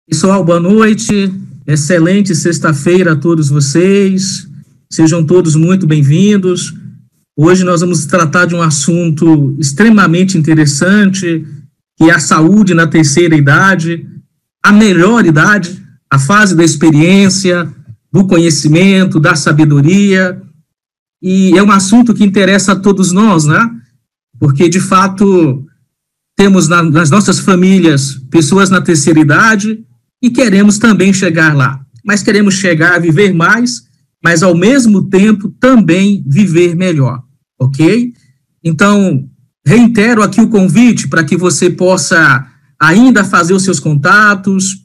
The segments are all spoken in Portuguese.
Pessoal, boa noite, excelente sexta-feira a todos vocês, sejam todos muito bem-vindos. Hoje nós vamos tratar de um assunto extremamente interessante, que é a saúde na terceira idade, a melhor idade, a fase da experiência, do conhecimento, da sabedoria, e é um assunto que interessa a todos nós, né? Porque, de fato, temos nas nossas famílias pessoas na terceira idade, e queremos também chegar lá, mas queremos chegar a viver mais, mas ao mesmo tempo também viver melhor, ok? Então, reitero aqui o convite para que você possa ainda fazer os seus contatos,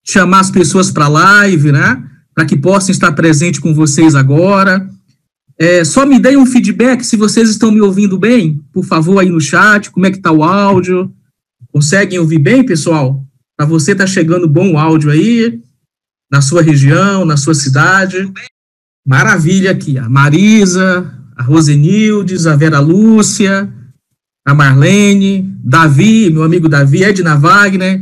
chamar as pessoas para a live, né? Para que possam estar presentes com vocês agora. Só me deem um feedback se vocês estão me ouvindo bem, por favor, aí no chat, como é que está o áudio? Conseguem ouvir bem, pessoal? Para você está chegando bom áudio aí, na sua região, na sua cidade. Maravilha aqui, a Marisa, a Rosenildes, a Vera Lúcia, a Marlene, Davi, meu amigo Davi, Edna Wagner,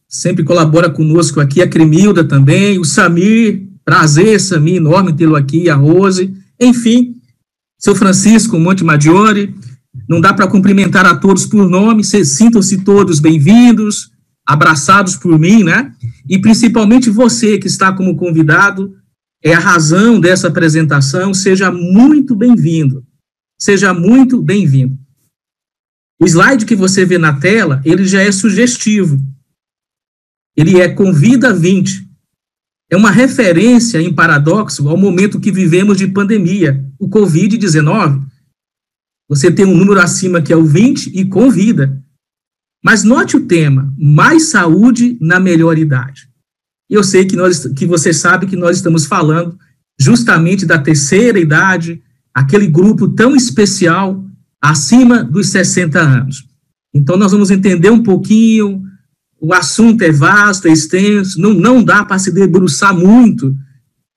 sempre colabora conosco aqui, a Cremilda também, o Samir, prazer, Samir, enorme tê-lo aqui, a Rose, enfim, seu Francisco Monte Maggiore, não dá para cumprimentar a todos por nome, sintam-se todos bem-vindos, abraçados por mim, né? E principalmente você que está como convidado, é a razão dessa apresentação, seja muito bem-vindo. Seja muito bem-vindo. O slide que você vê na tela, ele já é sugestivo. Ele é Convida 20. É uma referência em paradoxo ao momento que vivemos de pandemia, o Covid-19. Você tem um número acima que é o 20 e convida. Mas note o tema, mais saúde na melhor idade. E eu sei que você sabe que nós estamos falando justamente da terceira idade, aquele grupo tão especial, acima dos 60 anos. Então, nós vamos entender um pouquinho, o assunto é vasto, é extenso, não dá para se debruçar muito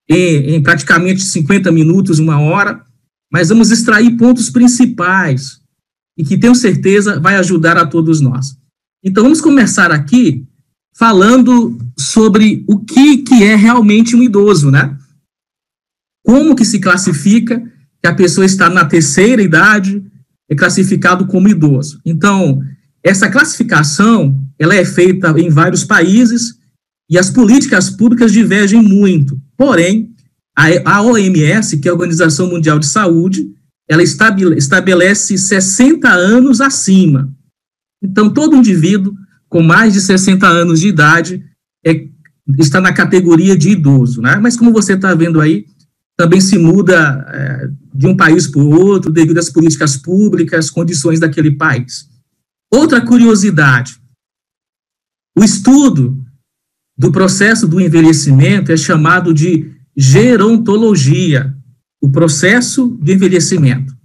em praticamente 50 minutos, uma hora, mas vamos extrair pontos principais, e que tenho certeza vai ajudar a todos nós. Então, vamos começar aqui falando sobre o que é realmente um idoso, né? Como que se classifica que a pessoa está na terceira idade, é classificado como idoso. Então, essa classificação, ela é feita em vários países e as políticas públicas divergem muito. Porém, a OMS, que é a Organização Mundial de Saúde, ela estabelece 60 anos acima. Então, todo indivíduo com mais de 60 anos de idade está na categoria de idoso, né? Mas como você está vendo aí, também se muda de um país para o outro, devido às políticas públicas, condições daquele país. Outra curiosidade, o estudo do processo do envelhecimento é chamado de gerontologia, o processo de envelhecimento.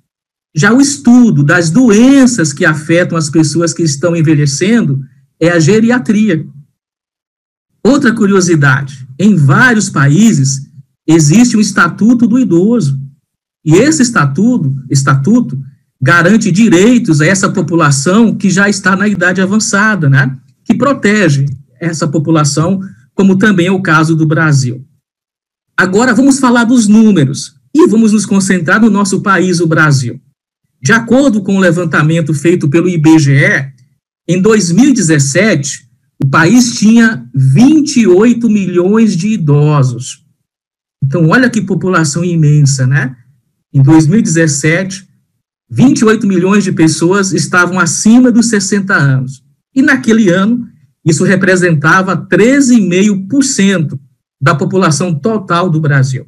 Já o estudo das doenças que afetam as pessoas que estão envelhecendo é a geriatria. Outra curiosidade, em vários países existe um estatuto do idoso, e esse estatuto garante direitos a essa população que já está na idade avançada, né? Que protege essa população, como também é o caso do Brasil. Agora vamos falar dos números, e vamos nos concentrar no nosso país, o Brasil. De acordo com o levantamento feito pelo IBGE, em 2017, o país tinha 28 milhões de idosos. Então, olha que população imensa, né? Em 2017, 28 milhões de pessoas estavam acima dos 60 anos. E naquele ano, isso representava 13,5% da população total do Brasil.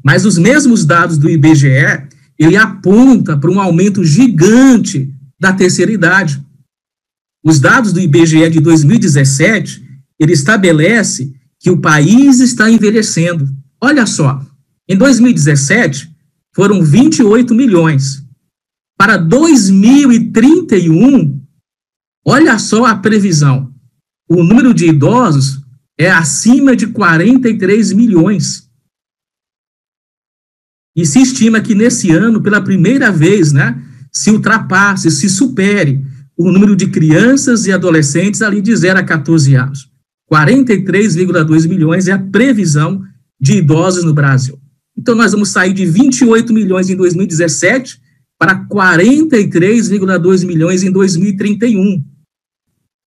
Mas os mesmos dados do IBGE, ele aponta para um aumento gigante da terceira idade. Os dados do IBGE de 2017, ele estabelece que o país está envelhecendo. Olha só, em 2017, foram 28 milhões. Para 2031, olha só a previsão. O número de idosos é acima de 43 milhões. E se estima que nesse ano, pela primeira vez, né, se ultrapasse, se supere o número de crianças e adolescentes ali de 0 a 14 anos. 43,2 milhões é a previsão de idosos no Brasil. Então, nós vamos sair de 28 milhões em 2017 para 43,2 milhões em 2031.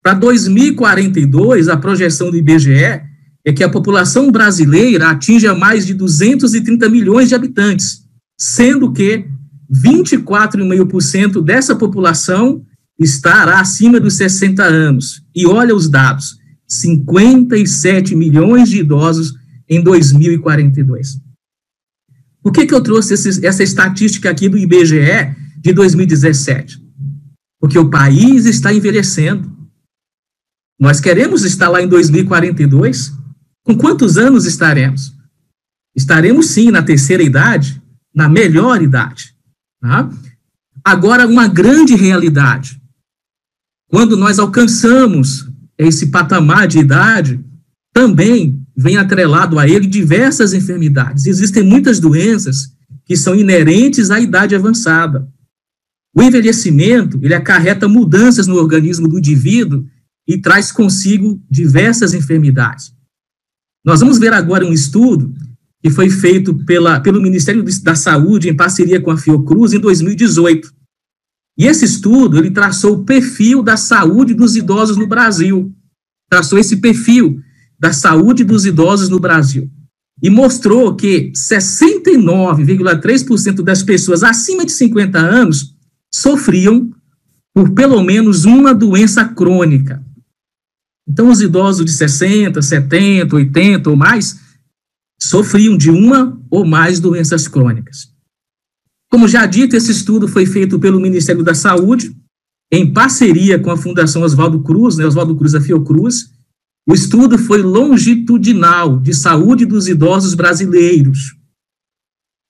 Para 2042, a projeção do IBGE é que a população brasileira atinja mais de 230 milhões de habitantes, sendo que 24,5% dessa população estará acima dos 60 anos. E olha os dados, 57 milhões de idosos em 2042. Por que eu trouxe essa estatística aqui do IBGE de 2017? Porque o país está envelhecendo. Nós queremos estar lá em 2042? Com quantos anos estaremos? Estaremos, sim, na terceira idade, na melhor idade. Tá? Agora, uma grande realidade. Quando nós alcançamos esse patamar de idade, também vem atrelado a ele diversas enfermidades. Existem muitas doenças que são inerentes à idade avançada. O envelhecimento, ele acarreta mudanças no organismo do indivíduo e traz consigo diversas enfermidades. Nós vamos ver agora um estudo que foi feito pelo Ministério da Saúde em parceria com a Fiocruz em 2018. E esse estudo, ele traçou o perfil da saúde dos idosos no Brasil. Traçou esse perfil da saúde dos idosos no Brasil. E mostrou que 69,3% das pessoas acima de 50 anos sofriam por pelo menos uma doença crônica. Então, os idosos de 60, 70, 80 ou mais sofriam de uma ou mais doenças crônicas. Como já dito, esse estudo foi feito pelo Ministério da Saúde, em parceria com a Fundação Oswaldo Cruz, Oswaldo Cruz da Fiocruz. O estudo foi longitudinal de saúde dos idosos brasileiros.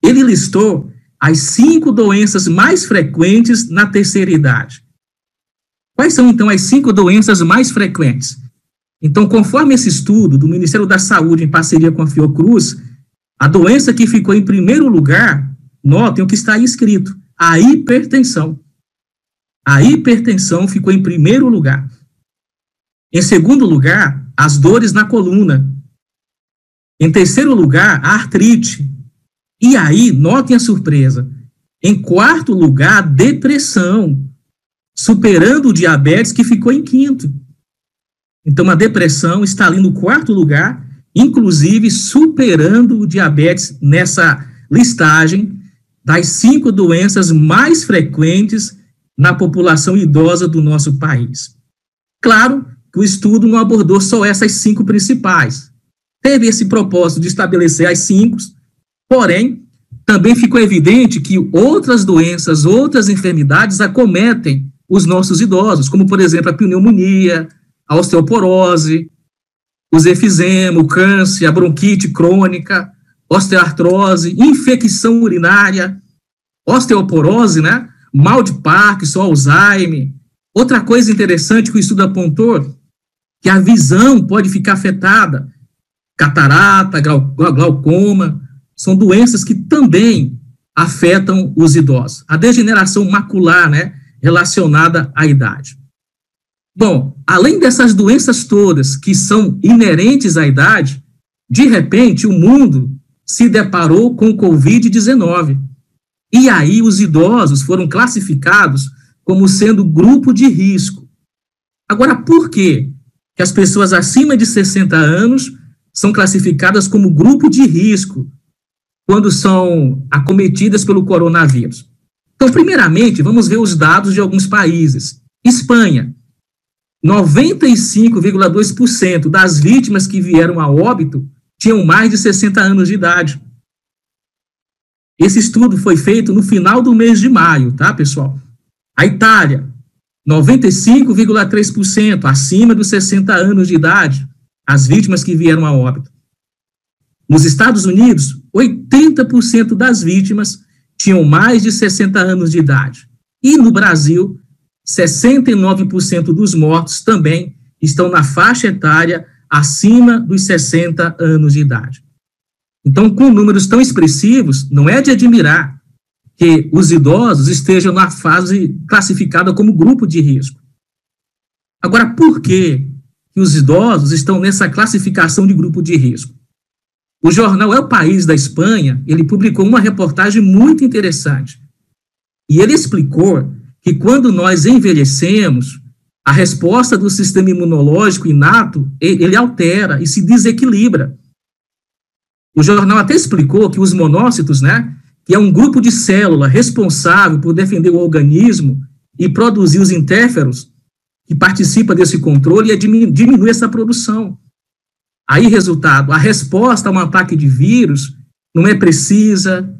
Ele listou as 5 doenças mais frequentes na terceira idade. Quais são, então, as 5 doenças mais frequentes? Então, conforme esse estudo do Ministério da Saúde, em parceria com a Fiocruz, a doença que ficou em primeiro lugar, notem o que está aí escrito, a hipertensão. A hipertensão ficou em primeiro lugar. Em segundo lugar, as dores na coluna. Em terceiro lugar, a artrite. E aí, notem a surpresa, em quarto lugar, a depressão, superando o diabetes, que ficou em quinto. Então, a depressão está ali no quarto lugar, inclusive superando o diabetes nessa listagem das 5 doenças mais frequentes na população idosa do nosso país. Claro que o estudo não abordou só essas 5 principais. Teve esse propósito de estabelecer as 5, porém, também ficou evidente que outras doenças, outras enfermidades acometem os nossos idosos, como, por exemplo, a pneumonia, a osteoporose, o efizema, o câncer, a bronquite crônica, osteoartrose, infecção urinária, osteoporose, mal de Parkinson, Alzheimer. Outra coisa interessante que o estudo apontou, que a visão pode ficar afetada, catarata, glaucoma, são doenças que também afetam os idosos. A degeneração macular, relacionada à idade. Bom, além dessas doenças todas que são inerentes à idade, de repente o mundo se deparou com o Covid-19. E aí os idosos foram classificados como sendo grupo de risco. Agora, por quê que as pessoas acima de 60 anos são classificadas como grupo de risco quando são acometidas pelo coronavírus? Então, primeiramente, vamos ver os dados de alguns países. Espanha, 95,2% das vítimas que vieram a óbito tinham mais de 60 anos de idade. Esse estudo foi feito no final do mês de maio, tá, pessoal? A Itália, 95,3% acima dos 60 anos de idade, as vítimas que vieram a óbito. Nos Estados Unidos, 80% das vítimas tinham mais de 60 anos de idade. E no Brasil, 69% dos mortos também estão na faixa etária acima dos 60 anos de idade. Então, com números tão expressivos, não é de admirar que os idosos estejam na fase classificada como grupo de risco. Agora, por que que os idosos estão nessa classificação de grupo de risco. O jornal El País da Espanha, ele publicou uma reportagem muito interessante. E ele explicou que quando nós envelhecemos, a resposta do sistema imunológico inato, ele altera e se desequilibra. O jornal até explicou que os monócitos, né, que é um grupo de célula responsável por defender o organismo e produzir os interferons, que participa desse controle e diminui essa produção. Aí, resultado, a resposta a um ataque de vírus não é precisa,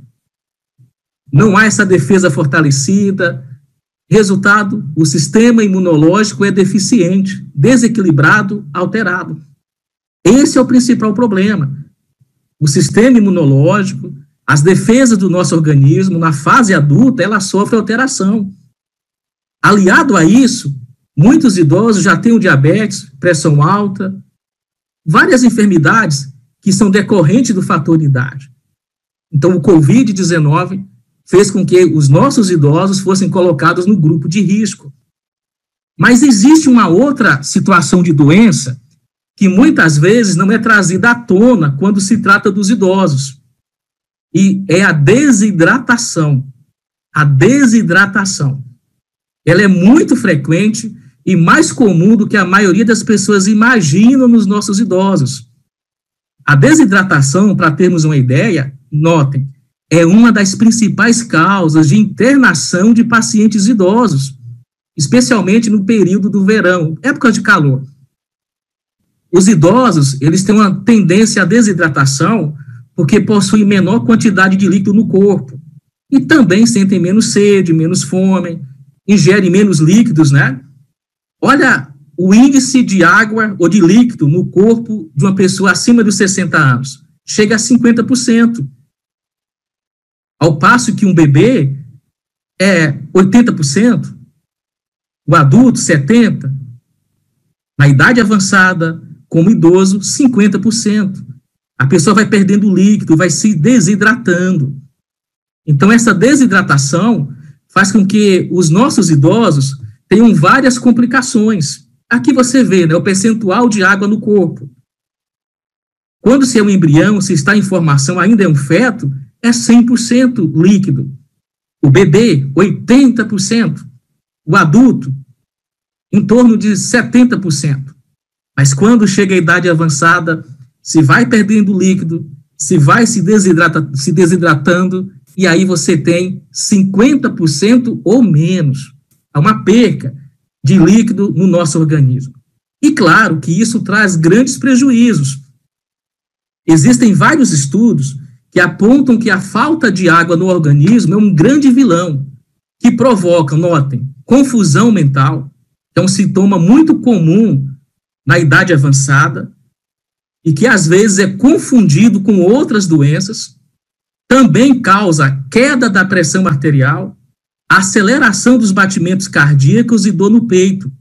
não há essa defesa fortalecida. Resultado, o sistema imunológico é deficiente, desequilibrado, alterado. Esse é o principal problema. O sistema imunológico, as defesas do nosso organismo, na fase adulta, ela sofre alteração. Aliado a isso, muitos idosos já têm o diabetes, pressão alta, várias enfermidades que são decorrentes do fator de idade. Então, o Covid-19 fez com que os nossos idosos fossem colocados no grupo de risco. Mas existe uma outra situação de doença que muitas vezes não é trazida à tona quando se trata dos idosos. E é a desidratação. A desidratação. Ela é muito frequente e mais comum do que a maioria das pessoas imaginam nos nossos idosos. A desidratação, para termos uma ideia, notem, é uma das principais causas de internação de pacientes idosos, especialmente no período do verão, época de calor. Os idosos, eles têm uma tendência à desidratação porque possuem menor quantidade de líquido no corpo e também sentem menos sede, menos fome, ingerem menos líquidos, né? Olha o índice de água ou de líquido no corpo de uma pessoa acima dos 60 anos. Chega a 50%. Ao passo que um bebê é 80%, o adulto 70%, na idade avançada, como idoso, 50%. A pessoa vai perdendo líquido, vai se desidratando. Então, essa desidratação faz com que os nossos idosos tenham várias complicações. Aqui você vê, né, o percentual de água no corpo. Quando se é um embrião, se está em formação, ainda é um feto, é 100% líquido. O bebê, 80%. O adulto, em torno de 70%. Mas quando chega a idade avançada, se vai perdendo líquido, se vai se desidratando, e aí você tem 50% ou menos. Há uma perca de líquido no nosso organismo. E claro que isso traz grandes prejuízos. Existem vários estudos que apontam que a falta de água no organismo é um grande vilão, que provoca, notem, confusão mental, que é um sintoma muito comum na idade avançada, e que às vezes é confundido com outras doenças, também causa queda da pressão arterial, aceleração dos batimentos cardíacos e dor no peito.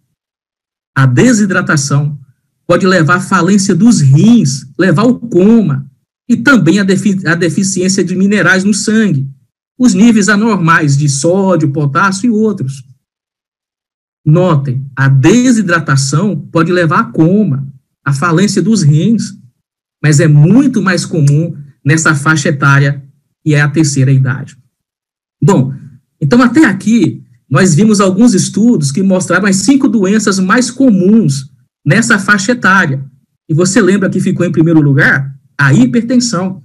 A desidratação pode levar à falência dos rins, levar ao coma, e também a deficiência de minerais no sangue, os níveis anormais de sódio, potássio e outros. Notem, a desidratação pode levar a coma, a falência dos rins, mas é muito mais comum nessa faixa etária, que é a terceira idade. Bom, então até aqui nós vimos alguns estudos que mostraram as 5 doenças mais comuns nessa faixa etária. E você lembra que ficou em primeiro lugar? A hipertensão.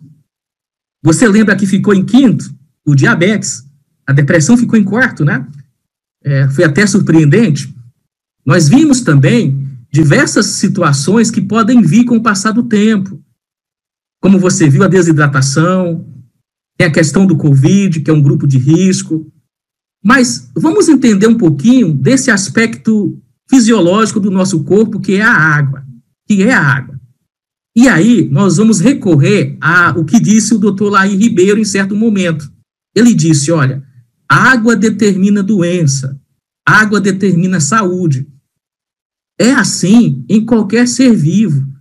Você lembra que ficou em quinto? O diabetes. A depressão ficou em quarto, né? Foi até surpreendente. Nós vimos também diversas situações que podem vir com o passar do tempo. Como você viu, a desidratação, tem a questão do Covid, que é um grupo de risco. Mas vamos entender um pouquinho desse aspecto fisiológico do nosso corpo, que é a água. E aí, nós vamos recorrer ao que disse o doutor Laí Ribeiro em certo momento. Ele disse, olha, água determina doença, água determina saúde. É assim em qualquer ser vivo.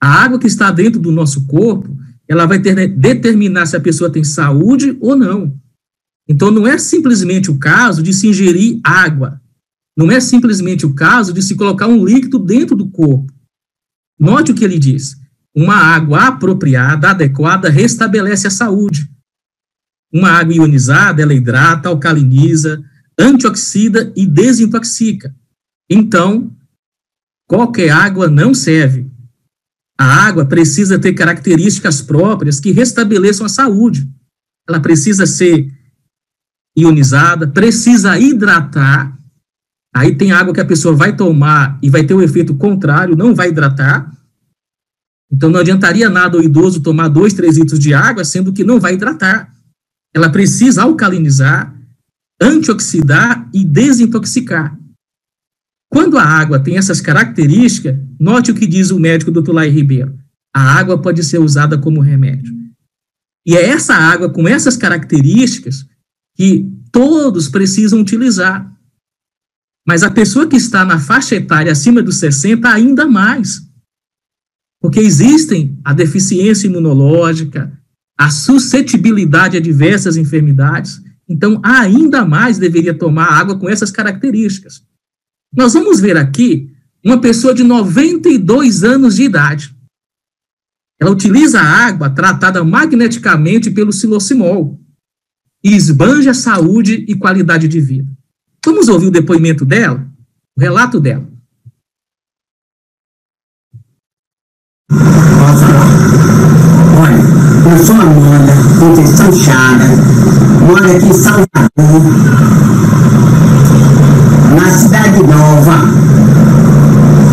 A água que está dentro do nosso corpo, ela vai determinar se a pessoa tem saúde ou não. Então, não é simplesmente o caso de se ingerir água. Não é simplesmente o caso de se colocar um líquido dentro do corpo. Note o que ele diz. Uma água apropriada, adequada, restabelece a saúde. Uma água ionizada, ela hidrata, alcaliniza, antioxida e desintoxica. Então, qualquer água não serve. A água precisa ter características próprias que restabeleçam a saúde. Ela precisa ser ionizada, precisa hidratar. Aí tem água que a pessoa vai tomar e vai ter o efeito contrário, não vai hidratar. Então não adiantaria nada o idoso tomar 2, 3 litros de água, sendo que não vai hidratar. Ela precisa alcalinizar, antioxidar e desintoxicar. Quando a água tem essas características, note o que diz o médico Dr. Laí Ribeiro. A água pode ser usada como remédio. E é essa água com essas características que todos precisam utilizar. Mas a pessoa que está na faixa etária acima dos 60, ainda mais. Porque existem a deficiência imunológica, a suscetibilidade a diversas enfermidades. Então, ainda mais deveria tomar água com essas características. Nós vamos ver aqui uma pessoa de 92 anos de idade. Ela utiliza a água tratada magneticamente pelo silocimol e esbanja saúde e qualidade de vida. Vamos ouvir o depoimento dela, o relato dela. Posso falar? Olha, eu sou Amanda, Conceição Chaga, moro aqui em Salvador, na Cidade Nova.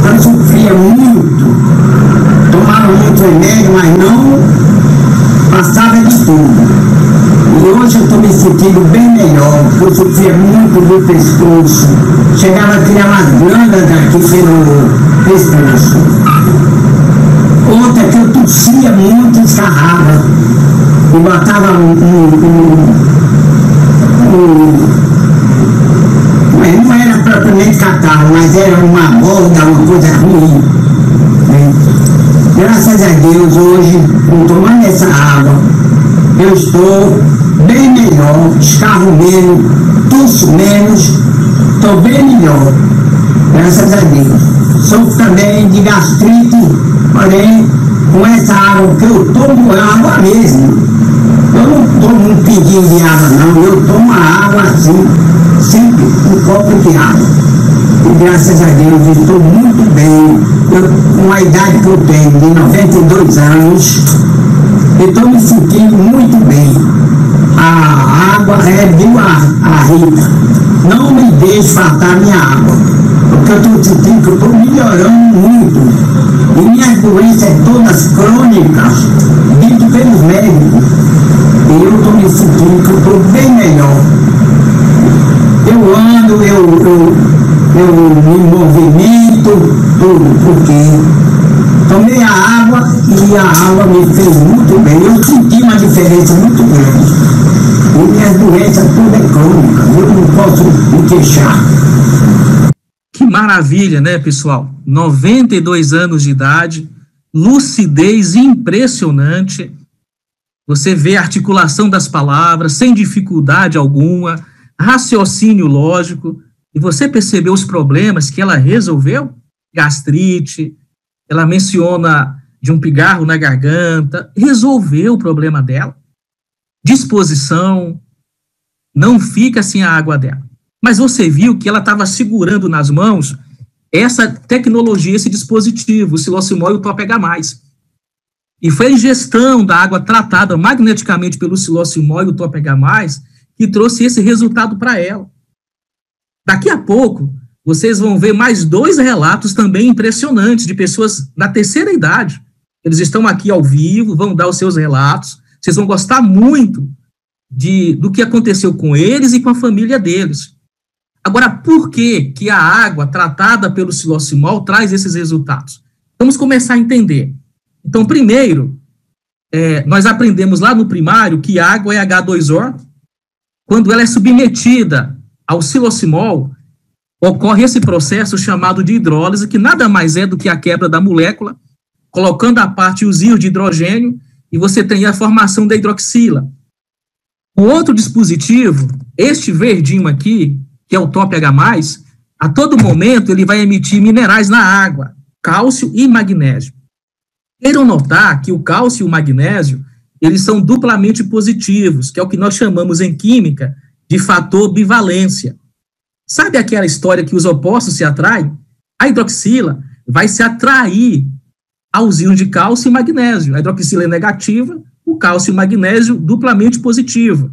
Eu sofria muito, tomava muito remédio, mas não passava de tudo. E hoje eu estou me sentindo bem melhor, porque eu sofria muito do pescoço. Chegava a criar umas glândulas aqui pelo pescoço. Outra que eu tossia muito e escarrava. E botava não era propriamente catarro, mas era uma borda, uma coisa ruim. Graças a Deus, hoje, tomando essa água, eu estou bem melhor, escarro menos, tosso menos, estou bem melhor, graças a Deus. Sofro também de gastrite, porém, com essa água que eu tomo, é água mesmo. Eu não tomo um pinguinho de água, não, eu tomo a água assim, sempre um copo de água. E graças a Deus, eu estou muito bem. Com a idade que eu tenho, de 92 anos, eu estou me sentindo muito bem. A água é de a Rita. Não me deixe faltar minha água, porque eu estou sentindo que eu estou melhorando muito. E minhas doenças todas crônicas, dito pelos médicos, e eu estou me sentindo que eu estou bem melhor. Eu ando, eu me movimento, tudo, porque tomei a água e a água me fez muito bem. Eu senti uma diferença muito grande. E minhas doenças todas é crônicas, eu não posso me queixar. Que maravilha, né, pessoal? 92 anos de idade, lucidez impressionante. Você vê a articulação das palavras sem dificuldade alguma, raciocínio lógico, e você percebeu os problemas que ela resolveu? Gastrite, ela menciona de um pigarro na garganta, resolveu o problema dela. Disposição, não fica sem a água dela. Mas você viu que ela estava segurando nas mãos essa tecnologia, esse dispositivo, o silocimol e o Top H+. E foi a ingestão da água tratada magneticamente pelo silocimol e o Top H+, que trouxe esse resultado para ela. Daqui a pouco, vocês vão ver mais 2 relatos também impressionantes de pessoas da terceira idade. Eles estão aqui ao vivo, vão dar os seus relatos. Vocês vão gostar muito do que aconteceu com eles e com a família deles. Agora, por que a água tratada pelo silocimol traz esses resultados? Vamos começar a entender. Então, primeiro, nós aprendemos lá no primário que a água é H2O. Quando ela é submetida ao silocimol, ocorre esse processo chamado de hidrólise, que nada mais é do que a quebra da molécula, colocando à parte os íons de hidrogênio, e você tem a formação da hidroxila. O outro dispositivo, este verdinho aqui, que é o Top H+, a todo momento ele vai emitir minerais na água. cálcio e magnésio. Queiram notar que o cálcio e o magnésio, eles são duplamente positivos, que é o que nós chamamos em química de fator bivalência. Sabe aquela história que os opostos se atraem? A hidroxila vai se atrair aos íons de cálcio e magnésio. A hidroxila é negativa, o cálcio e o magnésio duplamente positivo.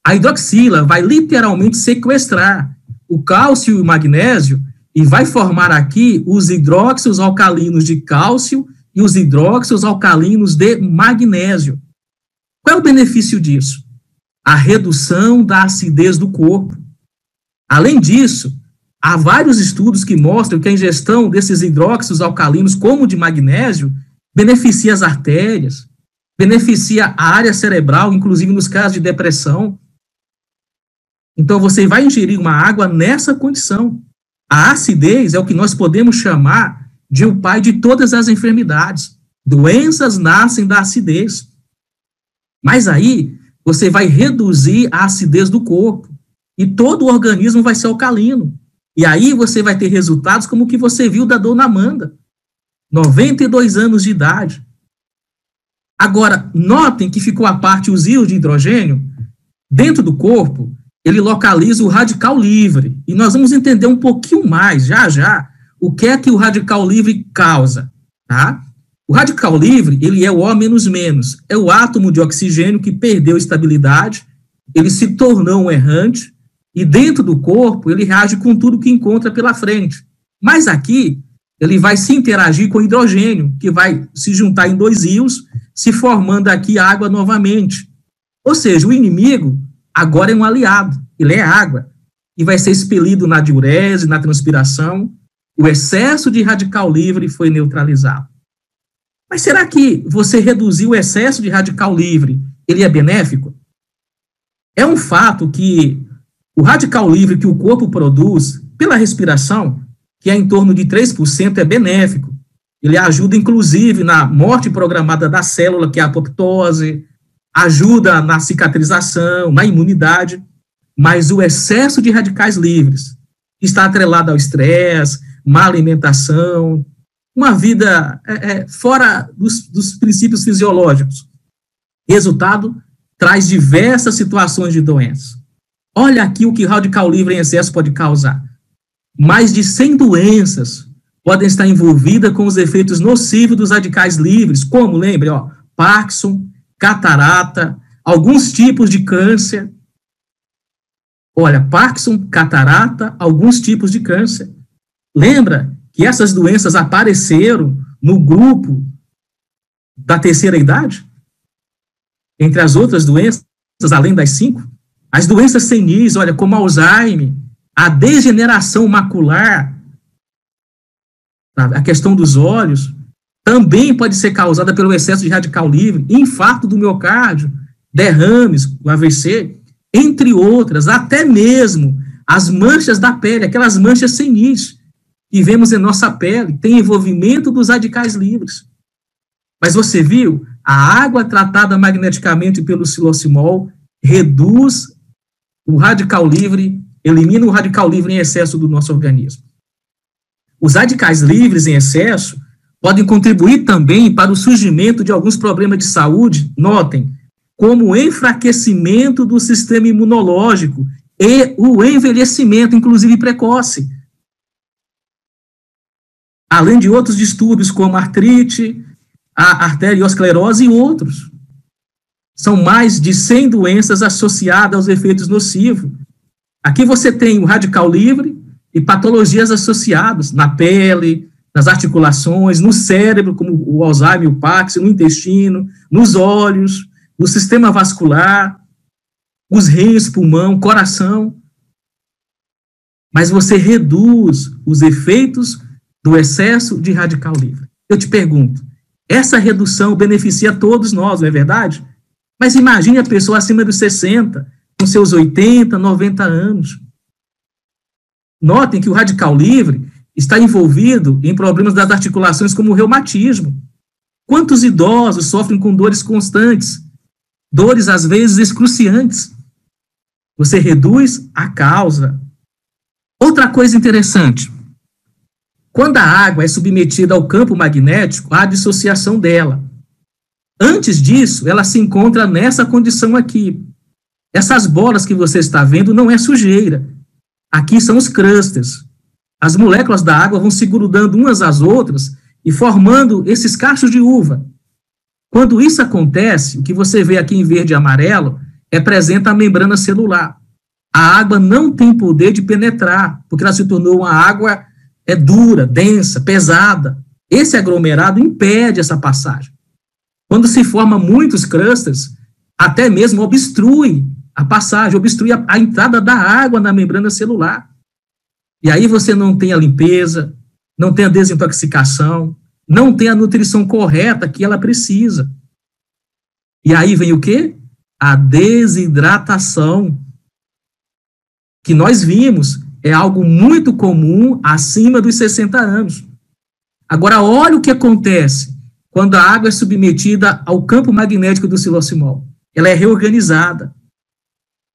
A hidroxila vai literalmente sequestrar o cálcio e o magnésio e vai formar aqui os hidróxidos alcalinos de cálcio e os hidróxidos alcalinos de magnésio. Qual é o benefício disso? A redução da acidez do corpo. Além disso, há vários estudos que mostram que a ingestão desses hidróxidos alcalinos, como o de magnésio, beneficia as artérias, beneficia a área cerebral, inclusive nos casos de depressão. Então, você vai ingerir uma água nessa condição. A acidez é o que nós podemos chamar de o pai de todas as enfermidades. Doenças nascem da acidez. Mas aí, você vai reduzir a acidez do corpo. E todo o organismo vai ser alcalino. E aí você vai ter resultados como o que você viu da dona Amanda. 92 anos de idade. Agora, notem que ficou à parte os íons de hidrogênio. Dentro do corpo, ele localiza o radical livre. E nós vamos entender um pouquinho mais, já, o que é que o radical livre causa, tá? O radical livre, ele é o O-, é o átomo de oxigênio que perdeu estabilidade, ele se tornou um errante, e dentro do corpo, ele reage com tudo que encontra pela frente. Mas aqui, ele vai se interagir com o hidrogênio, que vai se juntar em dois íons, se formando aqui água novamente. Ou seja, o inimigo agora é um aliado, ele é água, e vai ser expelido na diurese, na transpiração. O excesso de radical livre foi neutralizado. Mas será que você reduzir o excesso de radical livre, ele é benéfico? É um fato que o radical livre que o corpo produz pela respiração, que é em torno de 3%, é benéfico. Ele ajuda, inclusive, na morte programada da célula, que é a apoptose, ajuda na cicatrização, na imunidade, mas o excesso de radicais livres está atrelado ao estresse, má alimentação, uma vida fora dos princípios fisiológicos. Resultado, traz diversas situações de doença. Olha aqui o que radical livre em excesso pode causar. Mais de 100 doenças podem estar envolvidas com os efeitos nocivos dos radicais livres, como, lembre, Parkinson, catarata, alguns tipos de câncer. Olha, Parkinson, catarata, alguns tipos de câncer. Lembra que essas doenças apareceram no grupo da terceira idade? Entre as outras doenças, além das 5, as doenças senis, olha, como Alzheimer, a degeneração macular, a questão dos olhos, também pode ser causada pelo excesso de radical livre, infarto do miocárdio, derrames, o AVC, entre outras, até mesmo as manchas da pele, aquelas manchas senis que vemos em nossa pele, tem envolvimento dos radicais livres. Mas você viu, a água tratada magneticamente pelo siloximol reduz o radical livre, elimina o radical livre em excesso do nosso organismo. Os radicais livres em excesso podem contribuir também para o surgimento de alguns problemas de saúde, notem, como o enfraquecimento do sistema imunológico e o envelhecimento, inclusive precoce. Além de outros distúrbios como artrite, a arteriosclerose e outros. São mais de 100 doenças associadas aos efeitos nocivos. Aqui você tem o radical livre e patologias associadas na pele, nas articulações, no cérebro, como o Alzheimer, o Parkinson, no intestino, nos olhos, no sistema vascular, os rins, pulmão, coração. Mas você reduz os efeitos do excesso de radical livre. Eu te pergunto, essa redução beneficia todos nós, não é verdade? Mas imagine a pessoa acima dos 60, com seus 80, 90 anos. Notem que o radical livre está envolvido em problemas das articulações como o reumatismo. Quantos idosos sofrem com dores constantes? Dores, às vezes, excruciantes. Você reduz a causa. Outra coisa interessante. Quando a água é submetida ao campo magnético, há a dissociação dela. Antes disso, ela se encontra nessa condição aqui. Essas bolas que você está vendo não é sujeira. Aqui são os clusters. As moléculas da água vão se grudando umas às outras e formando esses cachos de uva. Quando isso acontece, o que você vê aqui em verde e amarelo representa a membrana celular. A água não tem poder de penetrar, porque ela se tornou uma água dura, densa, pesada. Esse aglomerado impede essa passagem. Quando se formam muitos clusters, até mesmo obstrui a passagem, obstrui a entrada da água na membrana celular. E aí você não tem a limpeza, não tem a desintoxicação, não tem a nutrição correta que ela precisa. E aí vem o quê? A desidratação, que nós vimos, é algo muito comum acima dos 60 anos. Agora, olha o que acontece quando a água é submetida ao campo magnético do silocimol. Ela é reorganizada.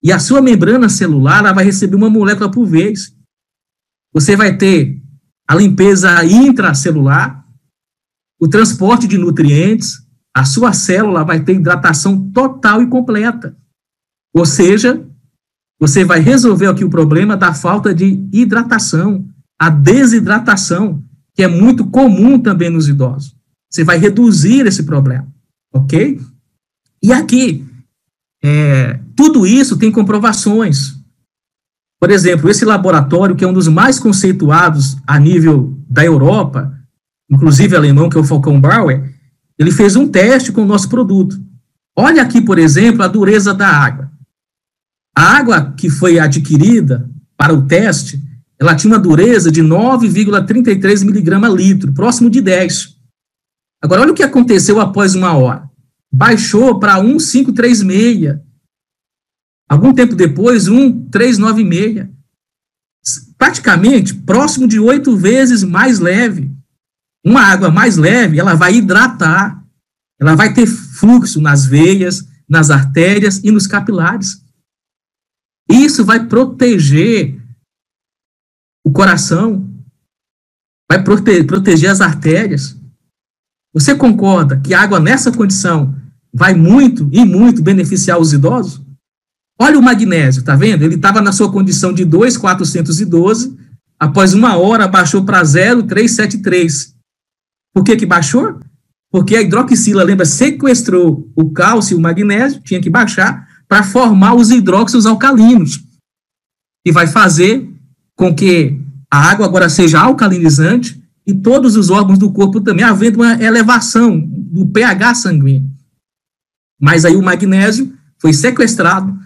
E a sua membrana celular ela vai receber uma molécula por vez. Você vai ter a limpeza intracelular, o transporte de nutrientes, a sua célula vai ter hidratação total e completa. Ou seja, você vai resolver aqui o problema da falta de hidratação, a desidratação, que é muito comum também nos idosos. Você vai reduzir esse problema, ok? E aqui, tudo isso tem comprovações. Por exemplo, esse laboratório, que é um dos mais conceituados a nível da Europa, inclusive alemão, que é o Falcão Bauer, ele fez um teste com o nosso produto. Olha aqui, por exemplo, a dureza da água. A água que foi adquirida para o teste, ela tinha uma dureza de 9,33 miligramas litro, próximo de 10. Agora, olha o que aconteceu após 1 hora. Baixou para 1,536. Algum tempo depois, 1,396. Praticamente próximo de 8 vezes mais leve. Uma água mais leve, ela vai hidratar, ela vai ter fluxo nas veias, nas artérias e nos capilares. Isso vai proteger o coração, vai proteger as artérias. Você concorda que a água nessa condição vai muito e muito beneficiar os idosos? Olha o magnésio, tá vendo? Ele estava na sua condição de 2,412, após 1 hora baixou para 0,373. Por que baixou? Porque a hidroxila, lembra, sequestrou o cálcio e o magnésio, tinha que baixar para formar os hidróxidos alcalinos, e vai fazer com que a água agora seja alcalinizante e todos os órgãos do corpo também, havendo uma elevação do pH sanguíneo. Mas aí o magnésio foi sequestrado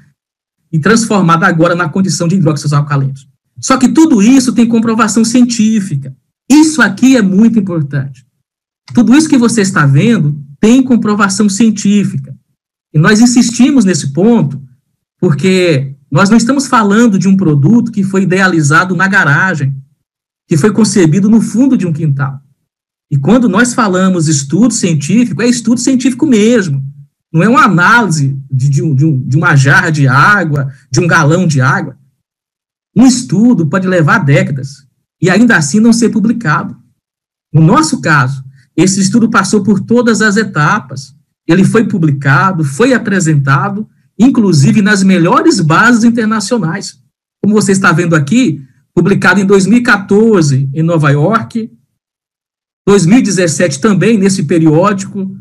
e transformado agora na condição de hidróxidos alcalinos. Só que tudo isso tem comprovação científica. Isso aqui é muito importante. Tudo isso que você está vendo tem comprovação científica. E nós insistimos nesse ponto porque nós não estamos falando de um produto que foi idealizado na garagem, que foi concebido no fundo de um quintal. E quando nós falamos estudo científico, é estudo científico mesmo. Não é uma análise de uma jarra de água, de um galão de água. Um estudo pode levar décadas e ainda assim não ser publicado. No nosso caso, esse estudo passou por todas as etapas. Ele foi publicado, foi apresentado, inclusive nas melhores bases internacionais. Como você está vendo aqui, publicado em 2014 em Nova York, 2017 também nesse periódico,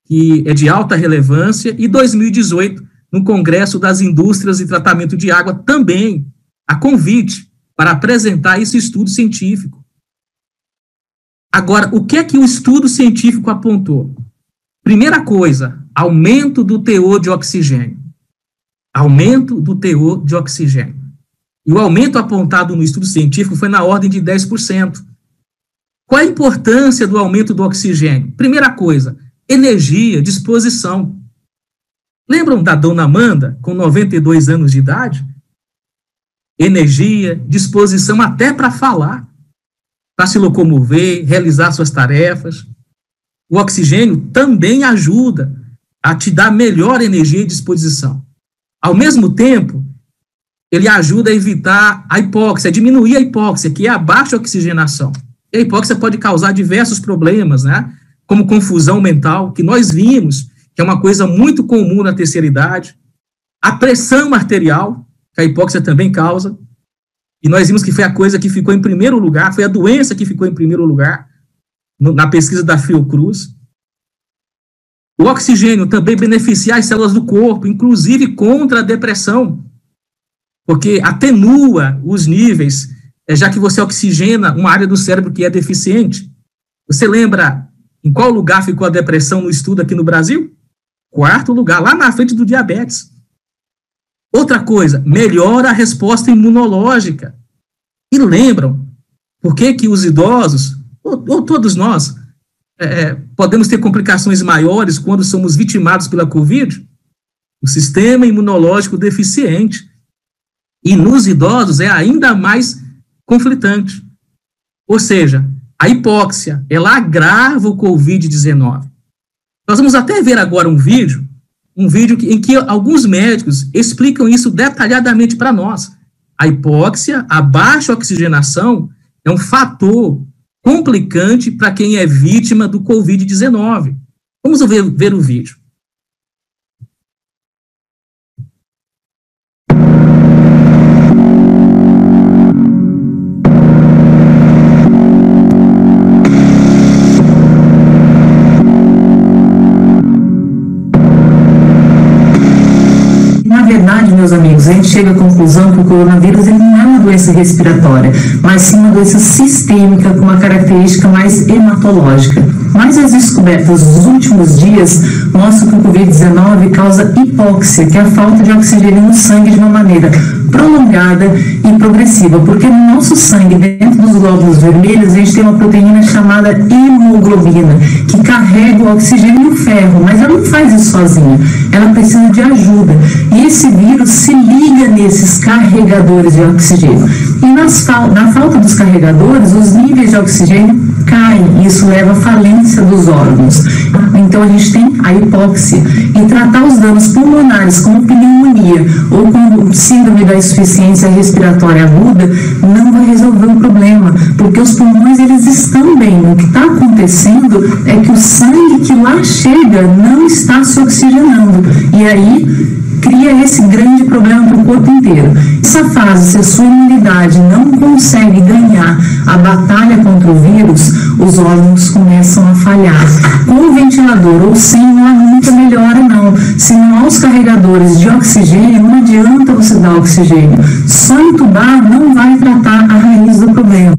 que é de alta relevância, e 2018 no Congresso das Indústrias e Tratamento de Água, também a convite para apresentar esse estudo científico. Agora, o que é que o estudo científico apontou? Primeira coisa, aumento do teor de oxigênio. Aumento do teor de oxigênio. E o aumento apontado no estudo científico foi na ordem de 10%. Qual a importância do aumento do oxigênio? Primeira coisa, energia, disposição. Lembram da dona Amanda, com 92 anos de idade? Energia, disposição até para falar, para se locomover, realizar suas tarefas. O oxigênio também ajuda a te dar melhor energia e disposição. Ao mesmo tempo, ele ajuda a evitar a hipóxia, a diminuir a hipóxia, que é a baixa oxigenação. E a hipóxia pode causar diversos problemas, né? Como confusão mental, que nós vimos, que é uma coisa muito comum na terceira idade. A pressão arterial, que a hipóxia também causa. E nós vimos que foi a coisa que ficou em primeiro lugar, foi a doença que ficou em primeiro lugar na pesquisa da Fiocruz. O oxigênio também beneficia as células do corpo, inclusive contra a depressão, porque atenua os níveis, já que você oxigena uma área do cérebro que é deficiente. Você lembra em qual lugar ficou a depressão no estudo aqui no Brasil? 4º lugar, lá na frente do diabetes. Outra coisa, melhora a resposta imunológica. E lembram por que os idosos, ou todos nós, podemos ter complicações maiores quando somos vitimados pela Covid? O sistema imunológico deficiente. E nos idosos é ainda mais conflitante. Ou seja, a hipóxia, ela agrava o Covid-19. Nós vamos até ver agora um vídeo em que alguns médicos explicam isso detalhadamente para nós. A hipóxia, a baixa oxigenação, é um fator complicante para quem é vítima do Covid-19. Vamos ver o vídeo. Na verdade, meus amigos, a gente chega à conclusão que o coronavírus ele não é uma doença respiratória, mas sim uma doença sistêmica com uma característica mais hematológica. Mas as descobertas dos últimos dias mostram que o Covid-19 causa hipóxia, que é a falta de oxigênio no sangue de uma maneira prolongada e progressiva, porque no nosso sangue, dentro dos glóbulos vermelhos, a gente tem uma proteína chamada hemoglobina, que carrega o oxigênio e o ferro, mas ela não faz isso sozinha, ela precisa de ajuda. E esse vírus se liga nesses carregadores de oxigênio. E na falta dos carregadores, os níveis de oxigênio caem, e isso leva à falência dos órgãos. Então a gente tem a hipóxia. E tratar os danos pulmonares como pneumonia ou como síndrome da insuficiência respiratória aguda não vai resolver o problema, porque os pulmões eles estão bem. O que está acontecendo é que o sangue que lá chega não está se oxigenando. E aí cria esse grande problema para o corpo inteiro. Essa fase, se a sua imunidade não consegue ganhar a batalha contra o vírus, os órgãos começam a falhar. Com o ventilador ou sem, não há muita melhora, não. Se não há os carregadores de oxigênio, não adianta você dar oxigênio. Só entubar não vai tratar a raiz do problema.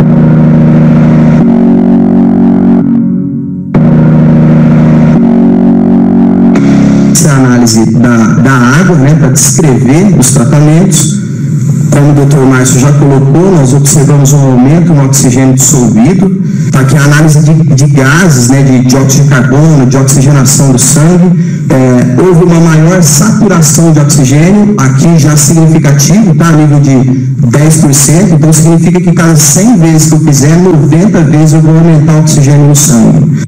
A análise da água, né, para descrever os tratamentos. Como o Dr. Márcio já colocou, nós observamos um aumento no oxigênio dissolvido. Aqui a análise de gases, né, de dióxido de carbono, de oxigenação do sangue. Houve uma maior saturação de oxigênio, aqui já significativo, tá, a nível de 10%, então significa que cada 100 vezes que eu fizer, 90 vezes eu vou aumentar o oxigênio no sangue.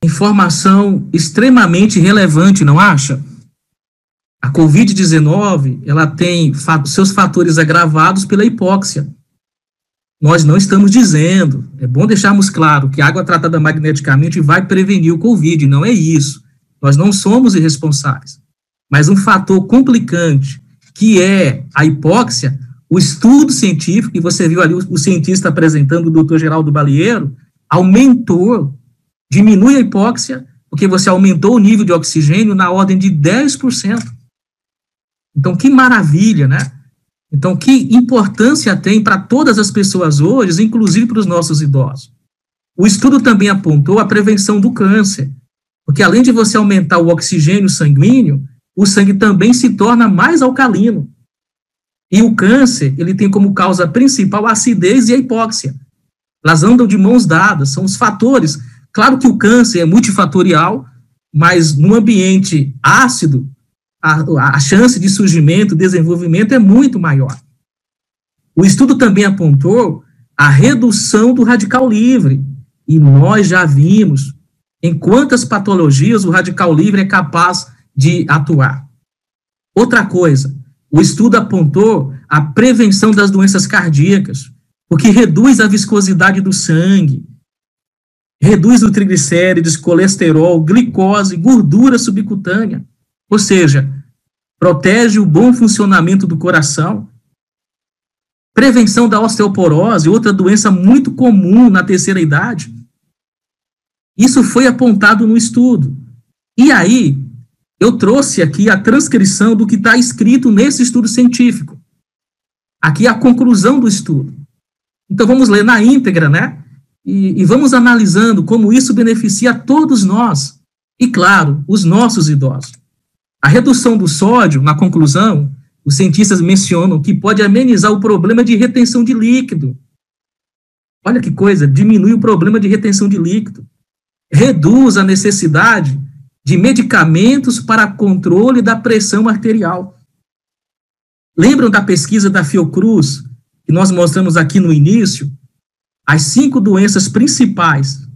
Informação extremamente relevante, não acha? A Covid-19, ela tem seus fatores agravados pela hipóxia. Nós não estamos dizendo, é bom deixarmos claro, que a água tratada magneticamente vai prevenir o Covid, não é isso. Nós não somos irresponsáveis. Mas um fator complicante, que é a hipóxia, o estudo científico, e você viu ali o cientista apresentando, o Dr. Geraldo Balieiro, diminui a hipóxia, porque você aumentou o nível de oxigênio na ordem de 10%. Então, que maravilha, né? Então, que importância tem para todas as pessoas hoje, inclusive para os nossos idosos. O estudo também apontou a prevenção do câncer, porque além de você aumentar o oxigênio sanguíneo, o sangue também se torna mais alcalino. E o câncer, ele tem como causa principal a acidez e a hipóxia. Elas andam de mãos dadas, são os fatores. Claro que o câncer é multifatorial, mas no ambiente ácido, a chance de surgimento, desenvolvimento é muito maior. O estudo também apontou a redução do radical livre, e nós já vimos em quantas patologias o radical livre é capaz de atuar. Outra coisa, o estudo apontou a prevenção das doenças cardíacas, porque reduz a viscosidade do sangue, reduz o triglicérides, colesterol, glicose, gordura subcutânea, ou seja, protege o bom funcionamento do coração. Prevenção da osteoporose, outra doença muito comum na terceira idade. Isso foi apontado no estudo. E aí, eu trouxe aqui a transcrição do que está escrito nesse estudo científico. Aqui a conclusão do estudo. Então, vamos ler na íntegra, né? E vamos analisando como isso beneficia a todos nós. E, claro, os nossos idosos. A redução do sódio, na conclusão, os cientistas mencionam que pode amenizar o problema de retenção de líquido. Olha que coisa, diminui o problema de retenção de líquido. Reduz a necessidade de medicamentos para controle da pressão arterial. Lembram da pesquisa da Fiocruz, que nós mostramos aqui no início? As 5 doenças principais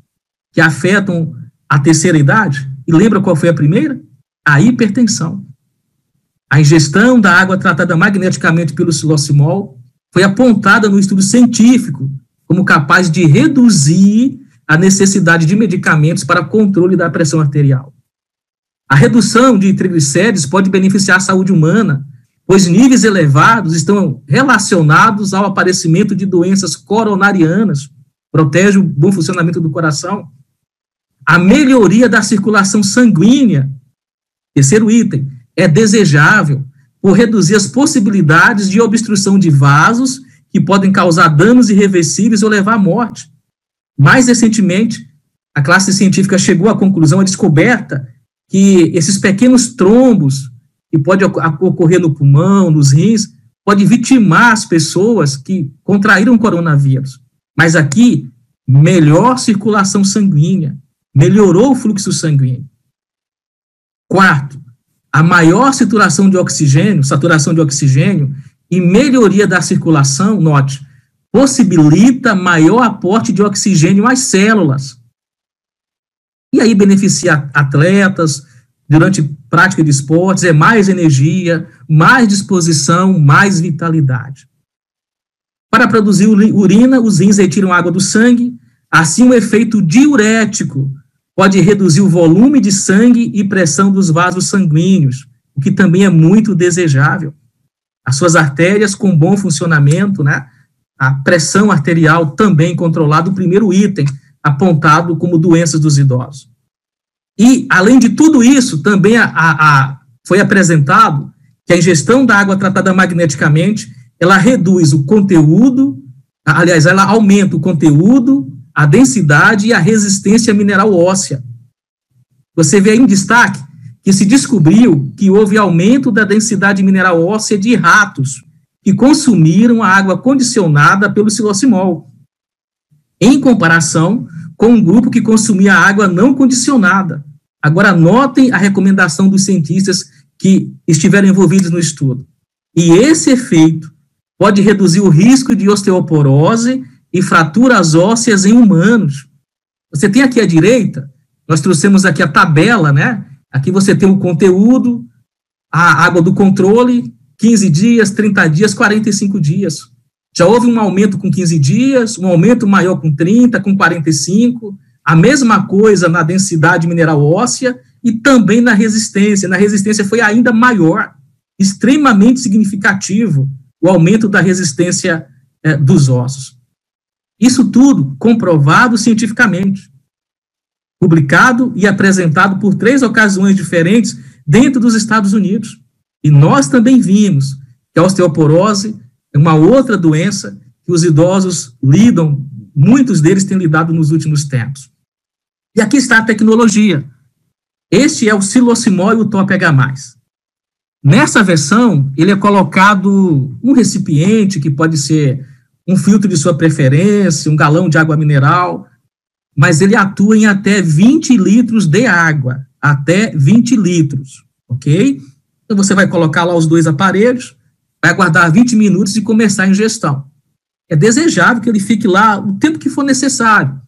que afetam a terceira idade? E lembra qual foi a primeira? A hipertensão. A ingestão da água tratada magneticamente pelo xilocimol foi apontada no estudo científico como capaz de reduzir a necessidade de medicamentos para controle da pressão arterial. A redução de triglicérides pode beneficiar a saúde humana, pois níveis elevados estão relacionados ao aparecimento de doenças coronarianas, protege o bom funcionamento do coração. A melhoria da circulação sanguínea, terceiro item, é desejável por reduzir as possibilidades de obstrução de vasos que podem causar danos irreversíveis ou levar à morte. Mais recentemente, a classe científica chegou à conclusão, à descoberta, que esses pequenos trombos que podem ocorrer no pulmão, nos rins, pode vitimar as pessoas que contraíram coronavírus. Mas aqui, melhor circulação sanguínea, melhorou o fluxo sanguíneo. Quarto, a maior saturação de oxigênio e melhoria da circulação, note, possibilita maior aporte de oxigênio às células. E aí beneficia atletas, durante prática de esportes, é mais energia, mais disposição, mais vitalidade. Para produzir urina, os rins retiram água do sangue, assim o efeito diurético pode reduzir o volume de sangue e pressão dos vasos sanguíneos, o que também é muito desejável. As suas artérias com bom funcionamento, né? A pressão arterial também controlada, o primeiro item apontado como doenças dos idosos. E, além de tudo isso, também foi apresentado que a ingestão da água tratada magneticamente, ela reduz o conteúdo, aliás, ela aumenta o conteúdo, a densidade e a resistência mineral óssea. Você vê aí em destaque que se descobriu que houve aumento da densidade mineral óssea de ratos que consumiram a água condicionada pelo xilocimol, em comparação com um grupo que consumia água não condicionada. Agora, notem a recomendação dos cientistas que estiveram envolvidos no estudo. E esse efeito pode reduzir o risco de osteoporose e fraturas ósseas em humanos. Você tem aqui à direita, nós trouxemos aqui a tabela, né? Aqui você tem o conteúdo, a água do controle, 15 dias, 30 dias, 45 dias. Já houve um aumento com 15 dias, um aumento maior com 30, com 45, a mesma coisa na densidade mineral óssea e também na resistência. Na resistência foi ainda maior, extremamente significativo o aumento da resistência dos ossos. Isso tudo comprovado cientificamente, publicado e apresentado por 3 ocasiões diferentes dentro dos Estados Unidos. E nós também vimos que a osteoporose é uma outra doença que os idosos lidam, muitos deles têm lidado nos últimos tempos. E aqui está a tecnologia. Este é o xilocimol e o Top-H+. Nessa versão, ele é colocado um recipiente, que pode ser um filtro de sua preferência, um galão de água mineral, mas ele atua em até 20 litros de água, até 20 litros, ok? Então, você vai colocar lá os 2 aparelhos, vai aguardar 20 minutos e começar a ingestão. É desejável que ele fique lá o tempo que for necessário.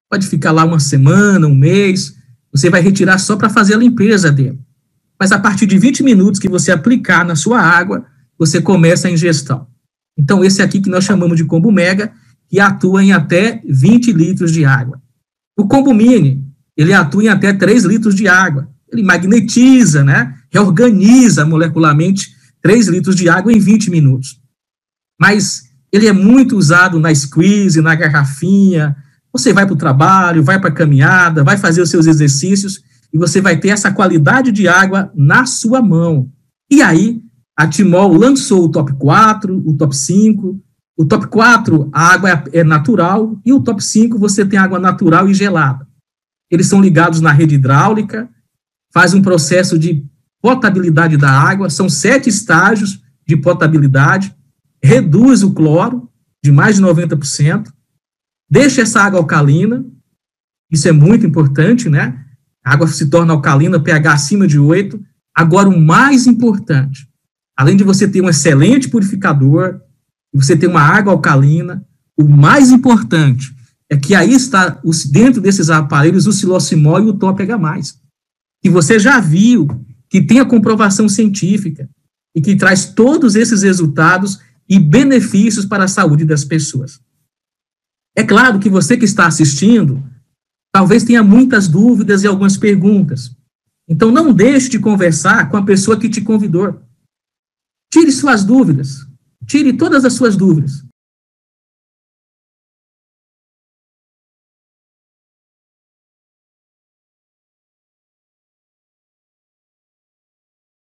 Pode ficar lá uma semana, um mês, você vai retirar só para fazer a limpeza dele. Mas a partir de 20 minutos que você aplicar na sua água, você começa a ingestão. Então, esse aqui que nós chamamos de combo mega, que atua em até 20 litros de água. O combo mini, ele atua em até 3 litros de água. Ele magnetiza, né? Reorganiza molecularmente 3 litros de água em 20 minutos. Mas ele é muito usado na squeeze, na garrafinha. Você vai para o trabalho, vai para a caminhada, vai fazer os seus exercícios e você vai ter essa qualidade de água na sua mão. E aí, a Timol lançou o top 4, o top 5. O top 4, a água é natural, e o top 5 você tem água natural e gelada. Eles são ligados na rede hidráulica, faz um processo de potabilidade da água, são 7 estágios de potabilidade, reduz o cloro de mais de 90%, deixa essa água alcalina, isso é muito importante, né? A água se torna alcalina, pH acima de 8. Agora, o mais importante, além de você ter um excelente purificador, você ter uma água alcalina, o mais importante é que aí está, dentro desses aparelhos, o Silocimol e o Top H+, que você já viu, que tem a comprovação científica e que traz todos esses resultados e benefícios para a saúde das pessoas. É claro que você que está assistindo, talvez tenha muitas dúvidas e algumas perguntas. Então, não deixe de conversar com a pessoa que te convidou. Tire suas dúvidas. Tire todas as suas dúvidas.